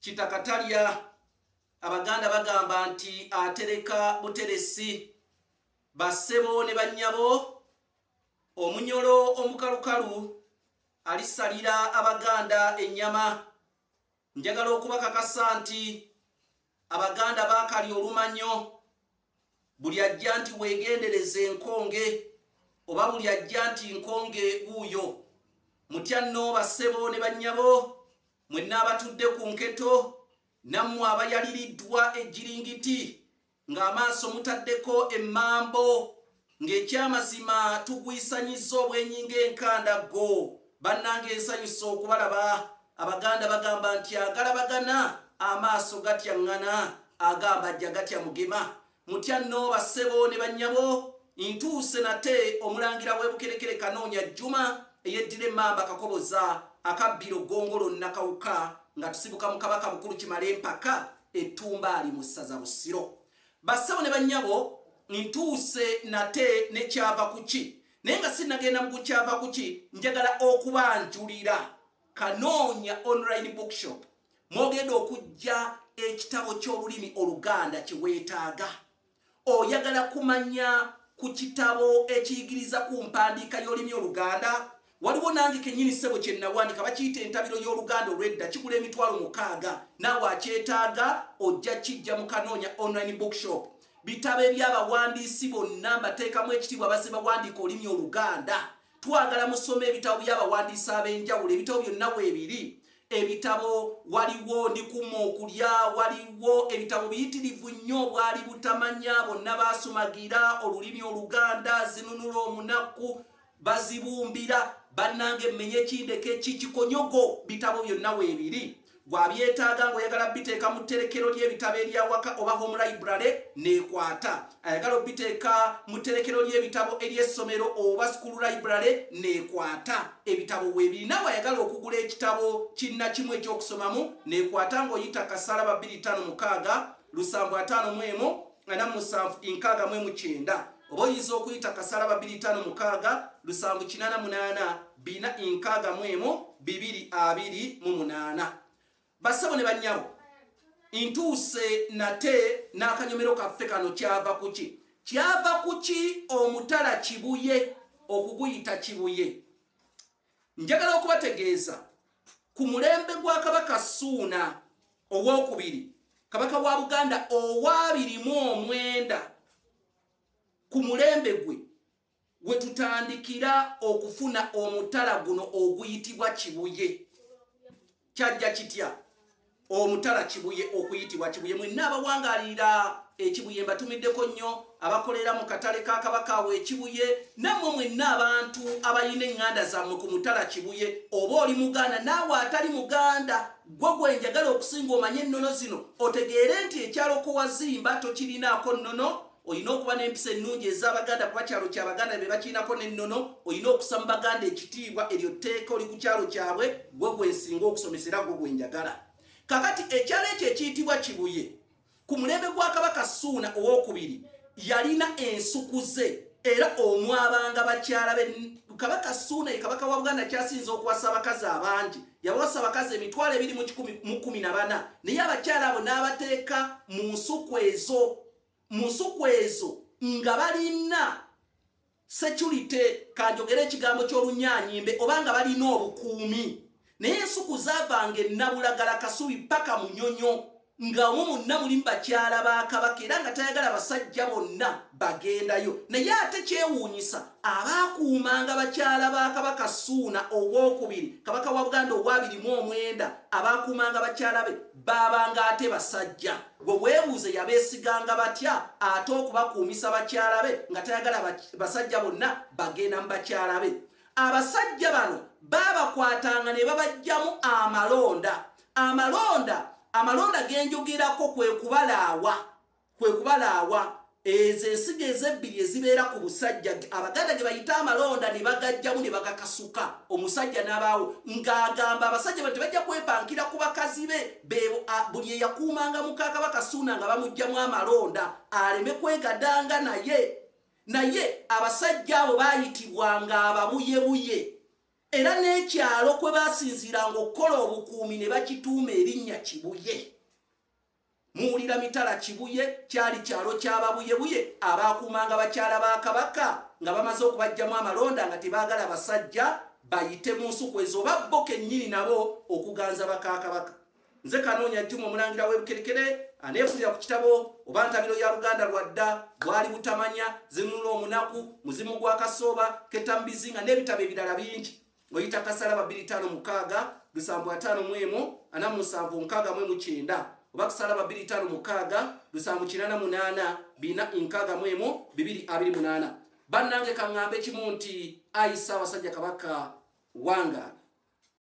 Kitakatalya Abaganda bagamba nti atereka buteresi. Bassebo ne bannyabo omunyolo omukalukalu alisalira Abaganda ennyama. Njagala okubakakasa nti Abaganda baakali olumanyo. Buli ajja nti weegendereze enkonge oba buli ajja nti nkonge wuuyo. Mutya nno bassebo ne bannyabo mwenna abatudde ku nketo nammwe abayaliriddwa ejjiringiti ng'amaaso mutaddeko emmambo ng'ekyamazima tugwisanyiza obwenyi ng'enkandaggo. Bannange ensanyusa okubalaba. Abaganda bagamba nti agalabagana amaaso gatyaŋŋana agamba ajja gatya mugema. Mutya nno bassebo ne bannyabo ntuuse nate omulangira w'Ebukerekere Kanoonya Juma eyeddira emmamba kakoboza akabbiro gongolo nakawuka nga tusibuka mu Kabaka Bukulu Kimale mpaka ettumba ali mu ssaza Busiro. Bassebo ne bannyabo ntuuse nate ne kyava kuki. Naye nga sinnagenda mu kukyava kuki, njagala okubanjulira Kanoonya online bookshop mwogenda okujja ekitabo ky'olulimi Oluganda kiweetaaga. Oyagala kumanya ku kitabo ekiyigiriza ku mpandiika y'olulimi Oluganda? Waliwo nange kennyini ssebo kye nawandika bakiyita entabiro y'Oluganda olw'edda kigula $60,000. Naawe akyetaaga ojja kijja mu Kanoonya online bookshop. Bitabo eby'abawandiisi bonna mbateekamu ekitiibwa bazze bawandiika olulimi Oluganda. Twagala musome ebitabo by'abawandiisi ab'enjawulo. Ebitabo byonna weebiri. Ebitabo waliwo ndikuma okulya, waliwo ebitabo biyitirivu nnyo bwali butamanya bonna baasumagira olulimi Oluganda, zinunula omunaku bazibumbira. Bannange mmenye kindeke kikonyogo. Bitabo byonna weebiri. Bw'abyetaaga ng'oyagala biteeka mu tterekero ly'ebitabo eryawaka oba home library neekwata. Ayagala obiteeka mu tterekero ly'ebitabo ery'essomero oba school library neekwata. Ebitabo weebiri. Naawe ayagala okugula ekitabo kinnakimu ekyokusomamu neekwata ng'oyita kasaraba 256 751 4769 oba oyinza okuyita kasaraba 256 788 461 228. Bassebo ne bannyabo ntuuse nate n'akanyomero kaffe kano kyava kuki. Kyava kuki omutala Kibuye okuguyita Kibuye. Njagala okubategeeza ku mulembe gwa Kabaka Ssuuna owookubiri, Kabaka wa Buganda owa 29, ku mulembe gwe we tutandikira okufuna omutala guno oguyitibwa Kibuye. Kyajja kitya omutala Kibuye okuyitibwa Kibuye? Mwenna abawangaalira ekibuye mbatumiddeko nnyo, abakolera mu katale ka Kabaka we Kibuye, nammwe mwenna abantu abalina eŋŋanda zammwe ku mutala Kibuye. Oba oli Muganda naawe atali Muganda, gwe gwe njagala okusinga omanye ennono zino otegeere nti ekyalo ko wazimba tokirinaako nnono. Olina okuba n'empisa ennungi ez'Abaganda kuba kyalo ky'Abaganda be bakirinako n'ennono. Olina okusa mu Baganda ekitiibwa eryo tteeka oli ku kyalo kyabwe. Gwe gwe nsinga okusomesera, gwe gwe njagala. Kakati ekyalo ekyo ekiyitibwa Kibuye ku mulembe gwa Kabaka Ssuuna owookubiri yalina ensukuze era omwabanga bakyala be. Kabaka Ssuuna ye Kabaka wa Buganda kyasinza okuwasa abakazi abangi. Yawasa abakazi 214 naye abakyala abo n'abateeka mu nsuku ezo nga balina security, kanjogera ekigambo ky'olunyanyimbe, oba nga balina obukuumi. Naye ensuku zaavanga ennabulagala Kasubi paka Munyonyo nga omwo monna mulimu bakyala ba Kabaka era nga tayagala basajja bonna bagendayo. Naye ate kyewuunyisa abaakuumanga bakyala ba Kabaka Ssuuna owookubiri, Kabaka wa Buganda owa 29, abaakuumanga bakyala be baabanga ate basajja. Gwe weebuuze yabeesiganga batya ate okubakuumisa bakyala be nga tayagala basajja bonna bagenda mu bakyala be? Abasajja bano baabakwatanga ne babajjamu amalonda. Amalonda genjogerako kwe kubalaawa. Ezo ensigo ezebbiri ezibeera ku busajja Abaganda ge bayita amalonda ne bagajjamu ne bagakasuka. Omusajja n'abaawo ng'agamba abasajja bano tebajja kwepankira ku bakazi be. Buli eyakuumanga muka Kabaka Ssuuna nga bamugjamu amalonda aleme kwegadanga naye. Abasajja abo baayitibwanga ababuyebuye. era n'ekyalo kwe basinziiranga okukola obukuumi ne bakituuma erinnya Kibuye. Muwulira Mitala Kibuye kyali kyalo ky'ababuyebuye abaakuumanga bakyala ba Kabaka nga bamaze okubajjamu amalonda nga tebaagala basajja bayite mu nsuku ezo babbo kennyini nabo okuganza bakakabaka. Nze Kanoonya Juma omulangira w'Ebukerekere aneefulira ku kitabo oba ntabiro ya Luganda Lwadda, Bwali Butamanya, Zinunula Omunaku, Muzimu gwa Kasooba, Ketambizinga n'ebitabo ebirala bingi. Oyita Kasalaba 256 751 4769 oba Kasalaba 256 788 228. Bannange kaŋŋambe kimu nti ayisa abasajja Kabaka wanga